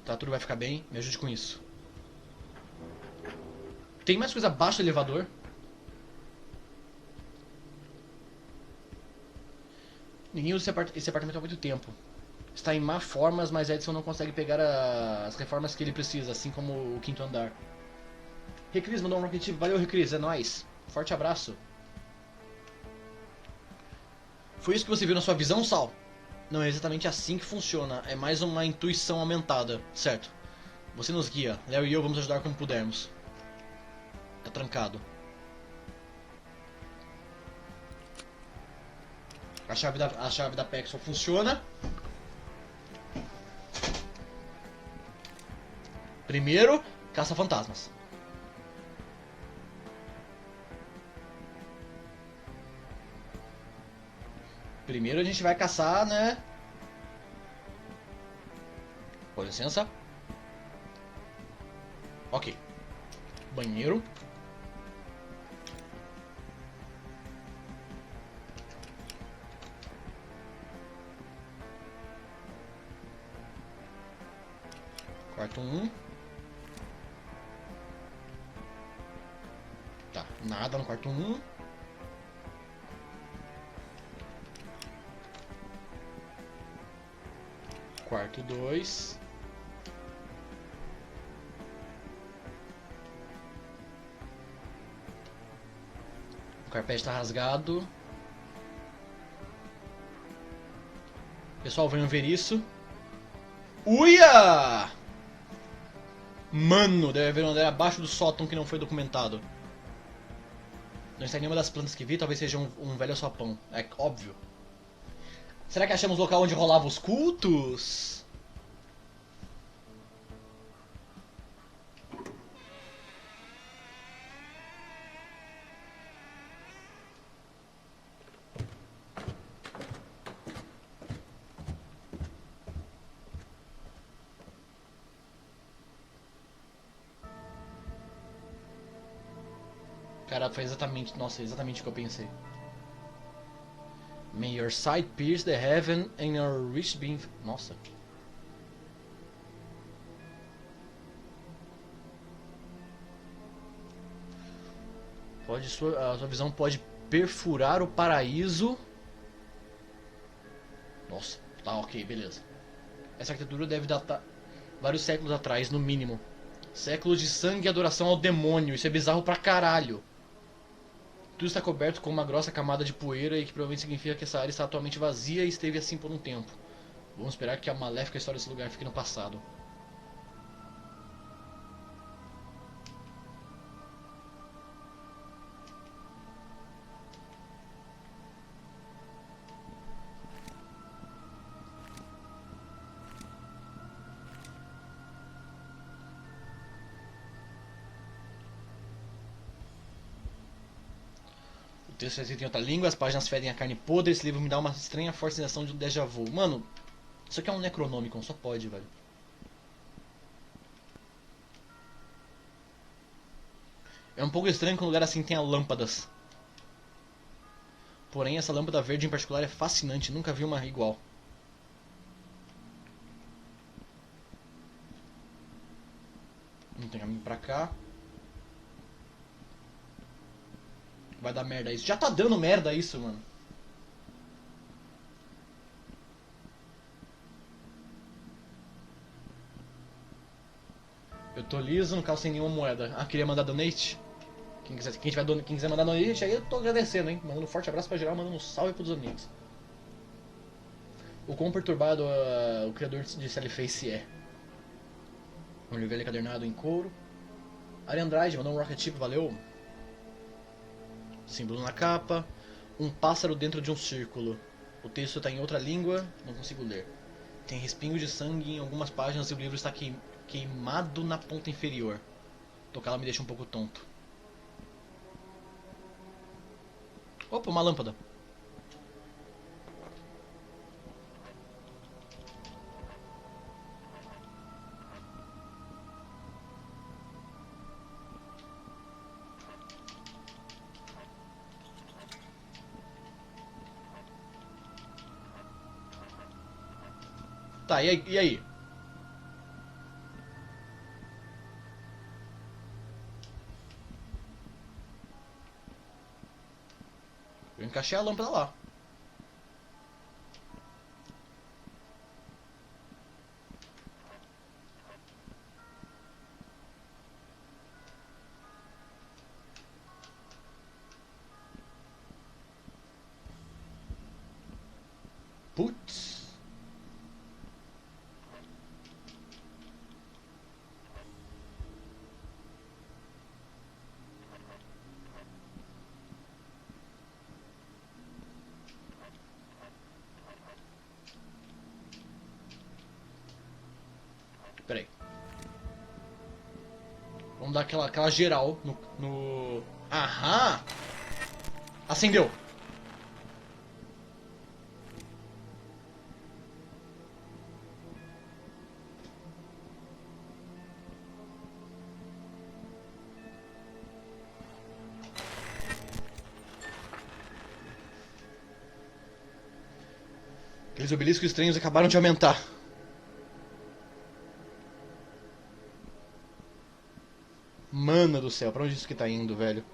Tá, tudo vai ficar bem. Me ajude com isso. Tem mais coisa abaixo do elevador? Ninguém usa esse apartamento há muito tempo. Está em má formas, mas Edson não consegue pegar as reformas que ele precisa, assim como o quinto andar. Recris mandou um rocket. Valeu, Recris, é nóis. Forte abraço. Foi isso que você viu na sua visão, Sal? Não é exatamente assim que funciona, é mais uma intuição aumentada, certo? Você nos guia, Larry e eu vamos ajudar como pudermos. Tá trancado. A chave da PEC só funciona. Primeiro, caça fantasmas. Primeiro a gente vai caçar, né? Com licença. Ok. Banheiro. Quarto 1. Tá, nada no quarto 1. Quarto 2. O carpete tá rasgado. Pessoal, venham ver isso. Uia! Mano, deve haver um andar abaixo do sótão que não foi documentado. Não está em nenhuma das plantas que vi, talvez seja um velho alçapão. É óbvio. Será que achamos o local onde rolavam os cultos? Cara, foi exatamente... Nossa, exatamente o que eu pensei. May your sight pierce the heaven and your reach being... Nossa. A sua visão pode perfurar o paraíso. Nossa, tá ok, beleza. Essa arquitetura deve datar vários séculos atrás, no mínimo. Séculos de sangue e adoração ao demônio. Isso é bizarro pra caralho. Tudo está coberto com uma grossa camada de poeira e que provavelmente significa que essa área está atualmente vazia e esteve assim por um tempo. Vamos esperar que a maléfica história desse lugar fique no passado. O texto é escrito em outra língua, as páginas fedem a carne podre, esse livro me dá uma estranha forte sensação de um déjà vu. Mano, isso aqui é um Necronomicon, só pode, velho. É um pouco estranho que um lugar assim tenha lâmpadas. Porém, essa lâmpada verde em particular é fascinante, nunca vi uma igual. Não tem caminho pra cá. Vai dar merda isso. Já tá dando merda isso, mano. Eu tô liso, não calço sem nenhuma moeda. Ah, queria mandar donate? Quem quiser mandar donate, aí eu tô agradecendo, hein? Mandando um forte abraço pra geral, mandando um salve pros amigos. O quão perturbado o criador de Sallyface é. Um livro encadernado em couro. Ari Andrade mandou um rocket chip, valeu. Símbolo na capa. Um pássaro dentro de um círculo. O texto está em outra língua, não consigo ler. Tem respingo de sangue em algumas páginas e o livro está queimado na ponta inferior. Tocá-la me deixa um pouco tonto. Opa, uma lâmpada. Tá, e aí? Eu encaixei a lâmpada lá. Putz. Pera aí. Vamos dar aquela geral no... Aham! Acendeu! Aqueles obeliscos estranhos acabaram de aumentar. Mana do céu, pra onde isso que tá indo, velho?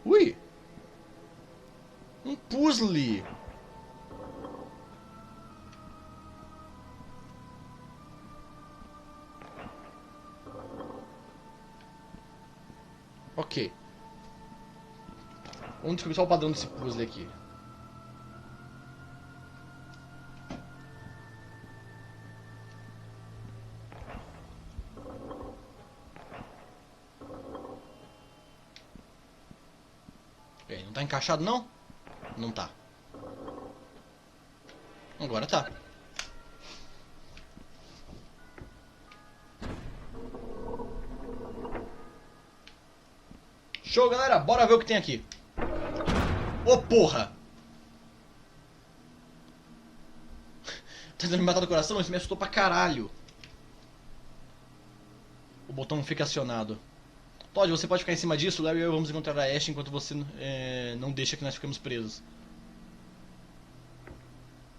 Ui! Um puzzle! Ok. Vamos descobrir só o padrão desse puzzle aqui. Não tá encaixado não? Não tá. Agora tá. Show, galera! Bora ver o que tem aqui. Ô, porra! Tá tentando me matar do coração? Isso me assustou pra caralho. O botão fica acionado. Todd, você pode ficar em cima disso. Larry e eu vamos encontrar a Ashe enquanto você não deixa que nós ficamos presos.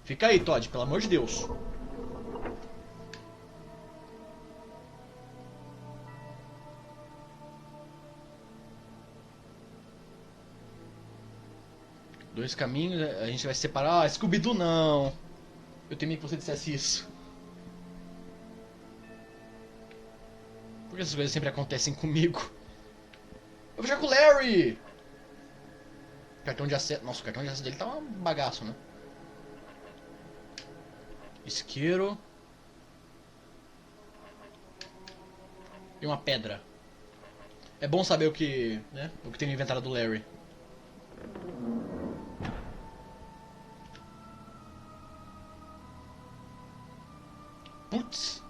Fica aí, Todd, pelo amor de Deus. Dois caminhos, a gente vai se separar. Ah, Scooby-Doo não. Eu temia que você dissesse isso. Por que essas coisas sempre acontecem comigo? Eu vou jogar com o Larry! Cartão de acesso. Nossa, o cartão de acesso dele tá um bagaço, né? Isqueiro. E uma pedra. É bom saber o que, né? O que tem no inventário do Larry. Putz.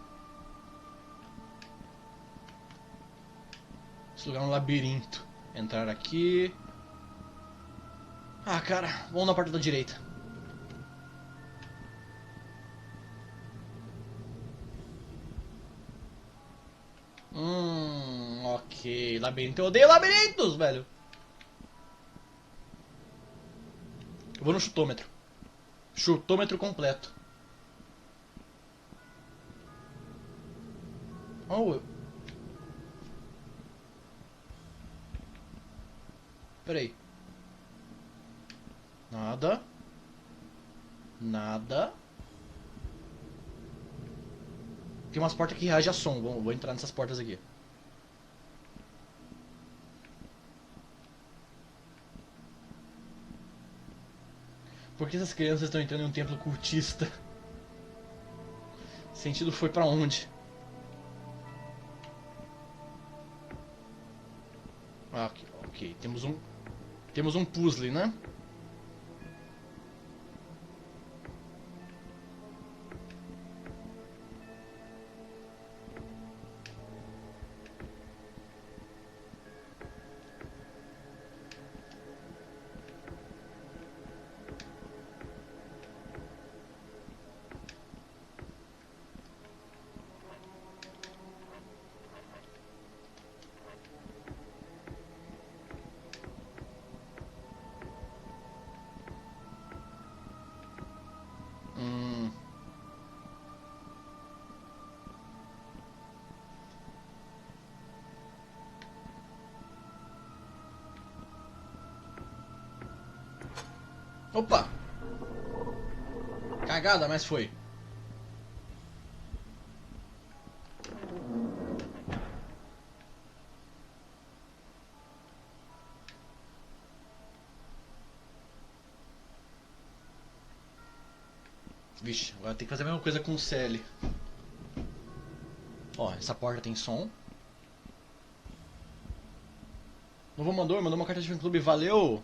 Esse lugar é um labirinto. Entrar aqui. Ah, cara, vamos na parte da direita. Ok. Labirinto. Eu odeio labirintos, velho. Eu vou no chutômetro. Chutômetro completo. Oh. Pera aí. Nada. Nada. Tem umas portas que reagem a som. Vou entrar nessas portas aqui. Por que essas crianças estão entrando em um templo cultista? O sentido foi pra onde? Ah, ok. Temos um puzzle, né? Opa! Cagada, mas foi. Vixe, agora tem que fazer a mesma coisa com o CL. Ó, essa porta tem som. Novo mandou uma carta de fã clube, valeu!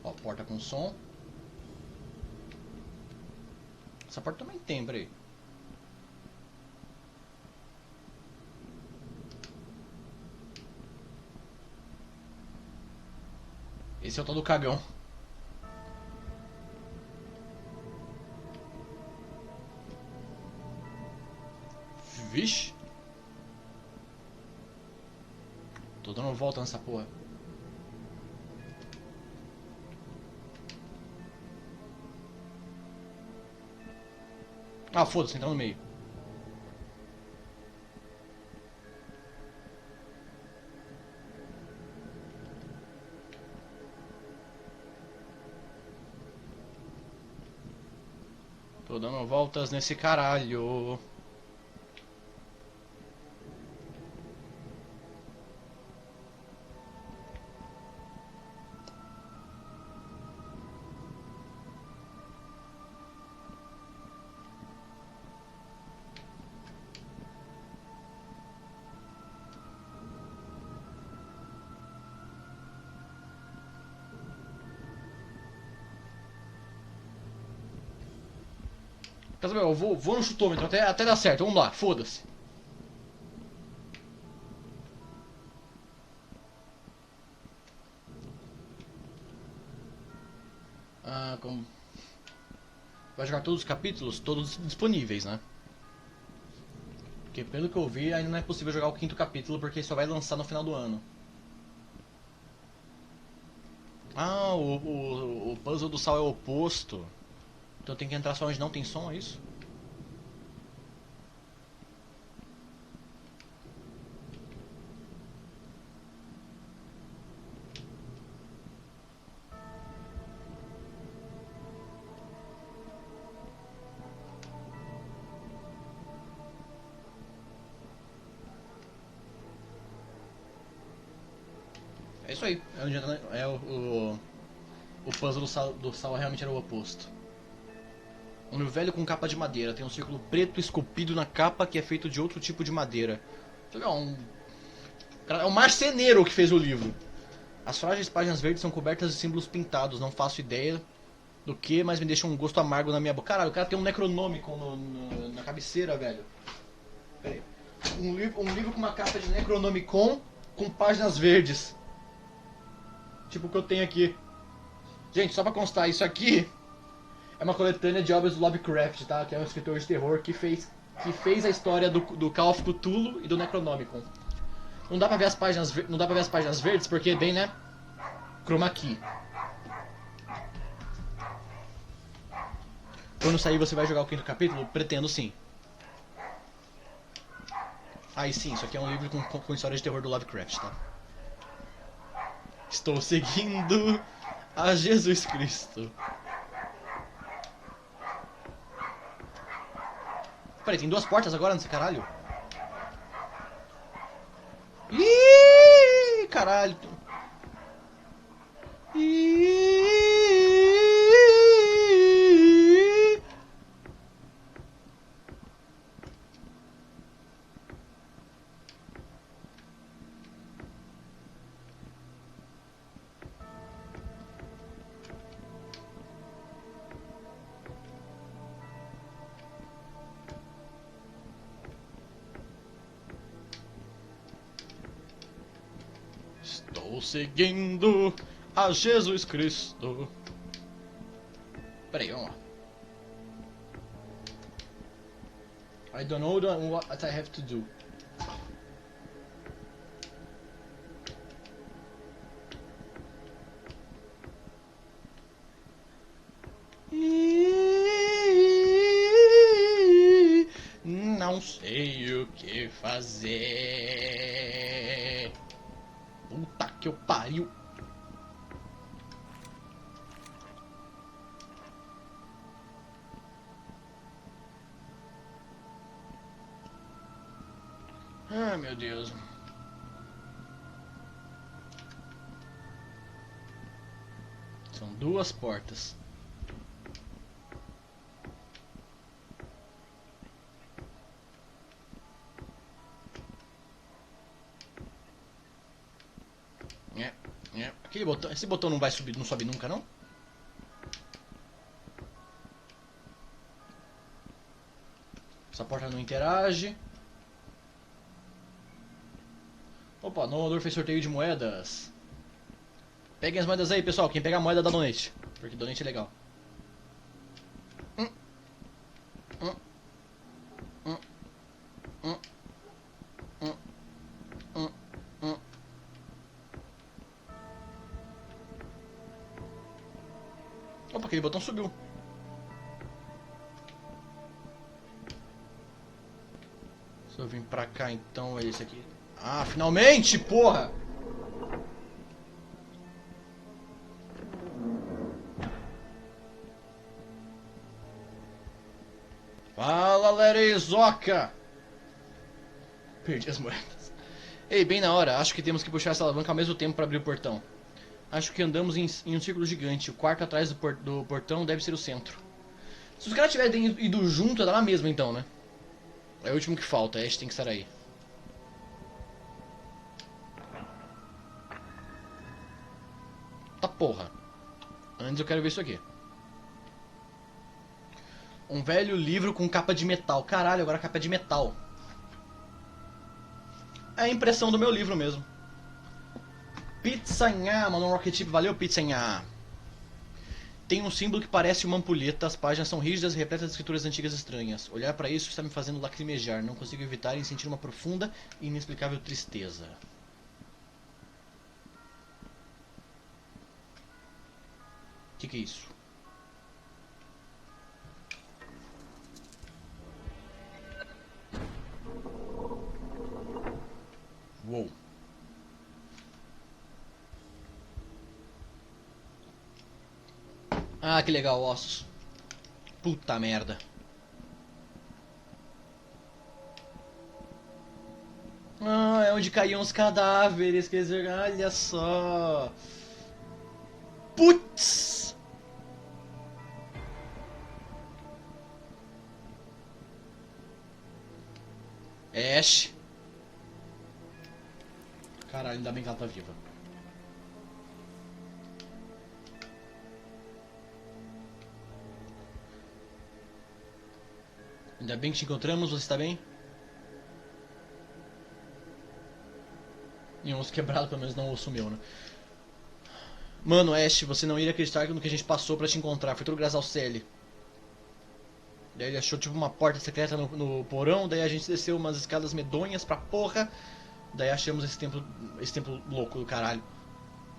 Ó, porta com som. Essa porta também tem, peraí. Esse é o tal do cagão. Vixe. Tô dando volta nessa porra. Ah, foda-se, entrar no meio. Tô dando voltas nesse caralho. Quer saber? Eu vou no chutômetro até dar certo. Vamos lá, foda-se. Ah, como... Vai jogar todos os capítulos? Todos disponíveis, né? Porque pelo que eu vi, ainda não é possível jogar o quinto capítulo porque só vai lançar no final do ano. Ah, o puzzle do sal é o oposto. Então tem que entrar só onde não tem som, é isso? É isso aí. O puzzle do sal realmente era o oposto. Um livro velho com capa de madeira. Tem um círculo preto esculpido na capa que é feito de outro tipo de madeira. É um marceneiro que fez o livro. As frágeis páginas verdes são cobertas de símbolos pintados. Não faço ideia do que, mas me deixa um gosto amargo na minha boca. Caralho, o cara tem um Necronomicon na cabeceira, velho. Pera aí. Um livro com uma capa de Necronomicon com páginas verdes. Tipo o que eu tenho aqui. Gente, só pra constar, isso aqui é uma coletânea de obras do Lovecraft, tá? Que é um escritor de terror que fez a história do Call of Cthulhu e do Necronomicon. Não dá pra ver as páginas verdes porque bem, né? Chroma key. Quando sair você vai jogar o quinto capítulo? Pretendo sim. Ah, e sim, isso aqui é um livro com história de terror do Lovecraft, tá? Estou seguindo a Jesus Cristo. Peraí, tem duas portas agora nesse caralho? Ih, caralho. Ih. Estou seguindo a Jesus Cristo. Peraí, vamos lá. I don't know what I have to do. Não sei o que fazer. Puta que eu pariu. Ai, meu Deus. São duas portas. Aquele botão, esse botão não vai subir, não sobe nunca, não? Essa porta não interage. Opa, o doador fez sorteio de moedas. Peguem as moedas aí, pessoal. Quem pegar a moeda dá donate. Porque donate é legal. Opa, aquele botão subiu. Se eu vim pra cá, então é esse aqui. Ah, finalmente, porra! Fala, Lereizoca! Perdi as moedas. Ei, bem na hora. Acho que temos que puxar essa alavanca ao mesmo tempo para abrir o portão. Acho que andamos em um círculo gigante. O quarto atrás do portão deve ser o centro. Se os caras tivessem ido junto, dá na mesma então, né? É o último que falta. Ash tem que estar aí. Tá porra. Antes eu quero ver isso aqui. Um velho livro com capa de metal. Caralho, agora a capa é de metal. É a impressão do meu livro mesmo. Pizzanhá, mandou um rocket chip. Valeu, Pizzanhá. Tem um símbolo que parece uma ampulheta. As páginas são rígidas e repletas de escrituras antigas estranhas. Olhar pra isso está me fazendo lacrimejar. Não consigo evitar em sentir uma profunda e inexplicável tristeza. Que é isso? Uou. Ah, que legal, ossos. Puta merda. Ah, é onde caíam os cadáveres. Quer dizer, olha só. Putz! Ash. Caralho, ainda bem que ela tá viva. Ainda bem que te encontramos, você está bem? E um osso quebrado, pelo menos não o osso meu, né? Mano, Ash, você não iria acreditar no que a gente passou pra te encontrar. Foi tudo graças ao Celi. Daí ele achou tipo uma porta secreta no porão, daí a gente desceu umas escadas medonhas pra porra. Daí achamos esse templo louco do caralho.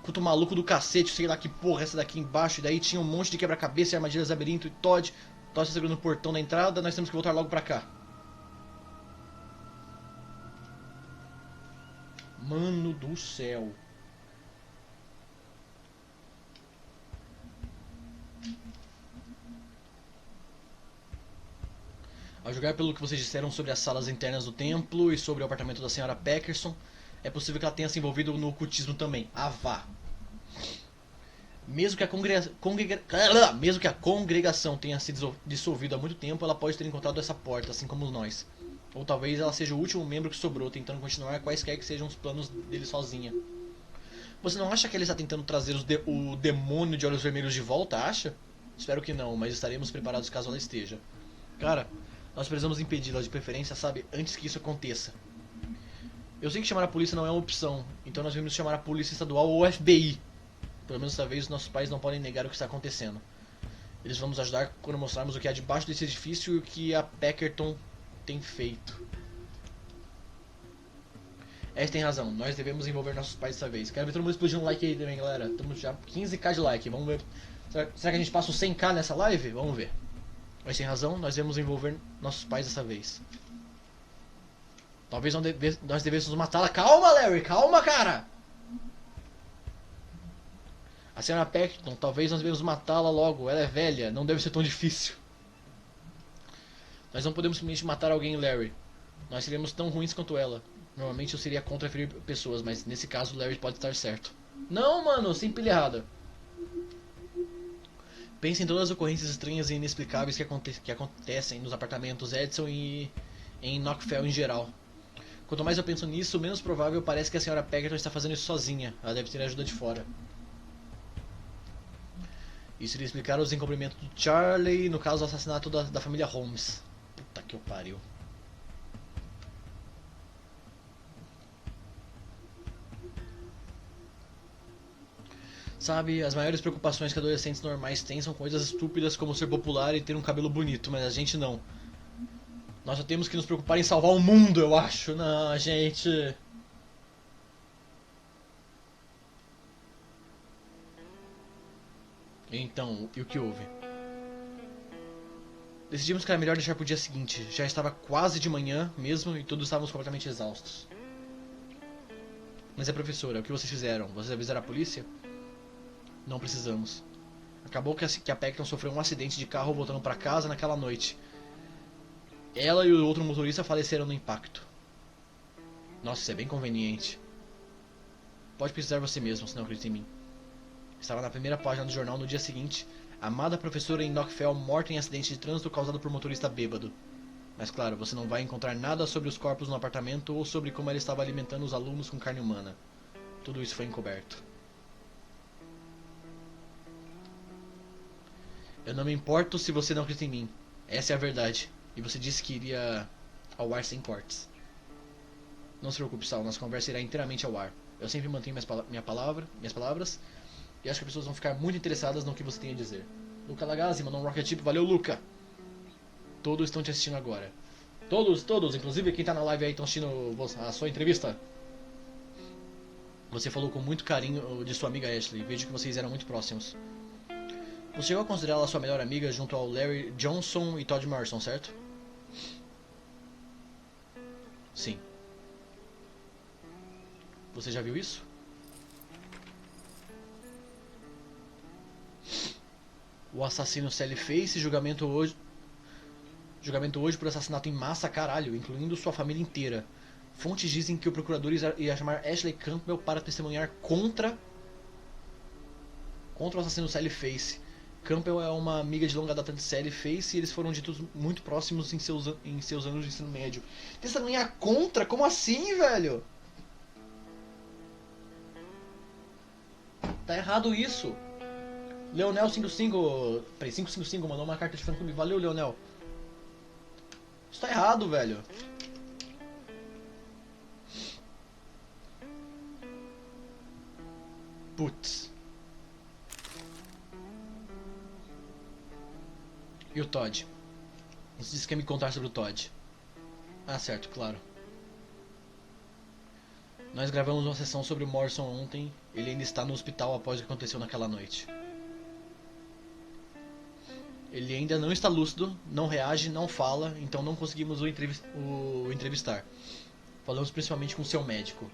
Culto maluco do cacete, sei lá que porra essa daqui embaixo. E daí tinha um monte de quebra-cabeça, armadilhas, labirinto e Todd. Todd se segurando no portão da entrada, nós temos que voltar logo pra cá. Mano do céu. Ao julgar pelo que vocês disseram sobre as salas internas do templo e sobre o apartamento da senhora Peckerson, é possível que ela tenha se envolvido no ocultismo também. Ah, vá. Mesmo que a congregação tenha se dissolvido há muito tempo, ela pode ter encontrado essa porta, assim como nós. Ou talvez ela seja o último membro que sobrou, tentando continuar quaisquer que sejam os planos dele sozinha. Você não acha que ele está tentando trazer o demônio de olhos vermelhos de volta, acha? Espero que não, mas estaremos preparados caso ela esteja. Cara, nós precisamos impedi-la, de preferência, sabe, antes que isso aconteça. Eu sei que chamar a polícia não é uma opção, então nós devemos chamar a polícia estadual ou o FBI. Pelo menos dessa vez os nossos pais não podem negar o que está acontecendo. Eles vão nos ajudar quando mostrarmos o que há debaixo desse edifício e o que a Peckerton tem feito. Essa tem razão, nós devemos envolver nossos pais dessa vez. Quero ver todo mundo explodir um like aí também, galera. Estamos já 15k de like, vamos ver. Será que a gente passa os 100k nessa live? Vamos ver. Mas tem razão, nós devemos envolver nossos pais dessa vez. Talvez nós devêssemos matá-la. Calma, Larry, calma, cara! A senhora Peckerton, talvez nós devemos matá-la logo. Ela é velha, não deve ser tão difícil. Nós não podemos simplesmente matar alguém, Larry. Nós seríamos tão ruins quanto ela. Normalmente eu seria contra ferir pessoas, mas nesse caso o Larry pode estar certo. Não, mano, sem pilha errada. Pense em todas as ocorrências estranhas e inexplicáveis que acontecem nos apartamentos Edson e em Knockfell em geral. Quanto mais eu penso nisso, menos provável parece que a senhora Peggerton está fazendo isso sozinha. Ela deve ter ajuda de fora. Isso iria explicar os encobrimento do Charlie no caso do assassinato da família Holmes. Puta que eu pariu. Sabe, as maiores preocupações que adolescentes normais têm são coisas estúpidas como ser popular e ter um cabelo bonito, mas a gente não. Nós só temos que nos preocupar em salvar o mundo, eu acho. Não, gente. Então, e o que houve? Decidimos que era melhor deixar pro dia seguinte. Já estava quase de manhã mesmo e todos estávamos completamente exaustos. Mas professora, o que vocês fizeram? Vocês avisaram a polícia? Não precisamos. Acabou que a Pecton sofreu um acidente de carro voltando para casa naquela noite. Ela e o outro motorista faleceram no impacto. Nossa, isso é bem conveniente. Pode pesquisar você mesmo, se não acredita em mim. Estava na primeira página do jornal no dia seguinte. Amada professora em Knockfell morta em acidente de trânsito causado por motorista bêbado. Mas claro, você não vai encontrar nada sobre os corpos no apartamento ou sobre como ela estava alimentando os alunos com carne humana. Tudo isso foi encoberto. Eu não me importo se você não acredita em mim. Essa é a verdade. E você disse que iria ao ar sem cortes. Não se preocupe, Sal. Nossa conversa irá inteiramente ao ar. Eu sempre mantenho minhas palavras. E acho que as pessoas vão ficar muito interessadas no que você tem a dizer. Luca Lagazzi mandou um Rocket Chip. Valeu, Luca. Todos estão te assistindo agora. Todos. Inclusive quem tá na live aí estão assistindo a sua entrevista. Você falou com muito carinho de sua amiga Ashley. Vejo que vocês eram muito próximos. Você chegou a considerá-la sua melhor amiga junto ao Larry Johnson e Todd Morrison, certo? Sim. Você já viu isso? O assassino Sally Face, julgamento hoje por assassinato em massa, caralho, incluindo sua família inteira. Fontes dizem que o procurador ia chamar Ashley Campbell para testemunhar contra o assassino Sally Face. Campbell é uma amiga de longa data de Sally Face e eles foram ditos muito próximos em seus anos de ensino médio. Testemunhar contra? Como assim, velho? Tá errado isso. Leonel55. Peraí, 555 mandou uma carta de fã clube. Valeu, Leonel. Isso tá errado, velho. Putz. E o Todd? Você disse que ia me contar sobre o Todd. Ah, certo, claro. Nós gravamos uma sessão sobre o Morrison ontem. Ele ainda está no hospital após o que aconteceu naquela noite. Ele ainda não está lúcido, não reage, não fala, então não conseguimos o entrevistar. Falamos principalmente com seu médico.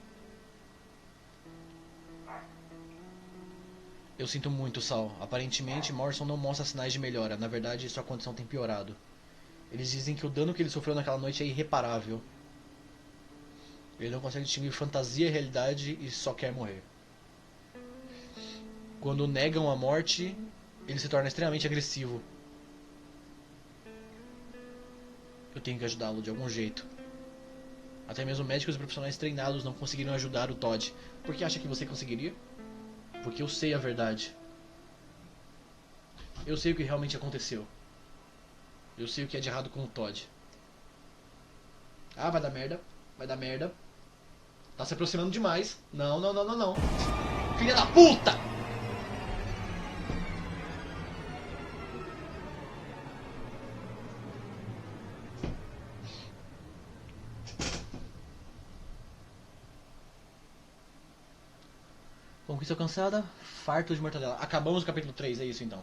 Eu sinto muito, Sal. Aparentemente, Morrison não mostra sinais de melhora. Na verdade, sua condição tem piorado. Eles dizem que o dano que ele sofreu naquela noite é irreparável. Ele não consegue distinguir fantasia e realidade e só quer morrer. Quando negam a morte, ele se torna extremamente agressivo. Eu tenho que ajudá-lo de algum jeito. Até mesmo médicos e profissionais treinados não conseguiram ajudar o Todd. Por que acha que você conseguiria? Porque eu sei a verdade. Eu sei o que realmente aconteceu. Eu sei o que é de errado com o Todd. Ah, vai dar merda. Vai dar merda. Tá se aproximando demais. Não. Filha da puta! Conquista alcançada. Farto de mortadela. Acabamos o capítulo 3, é isso então.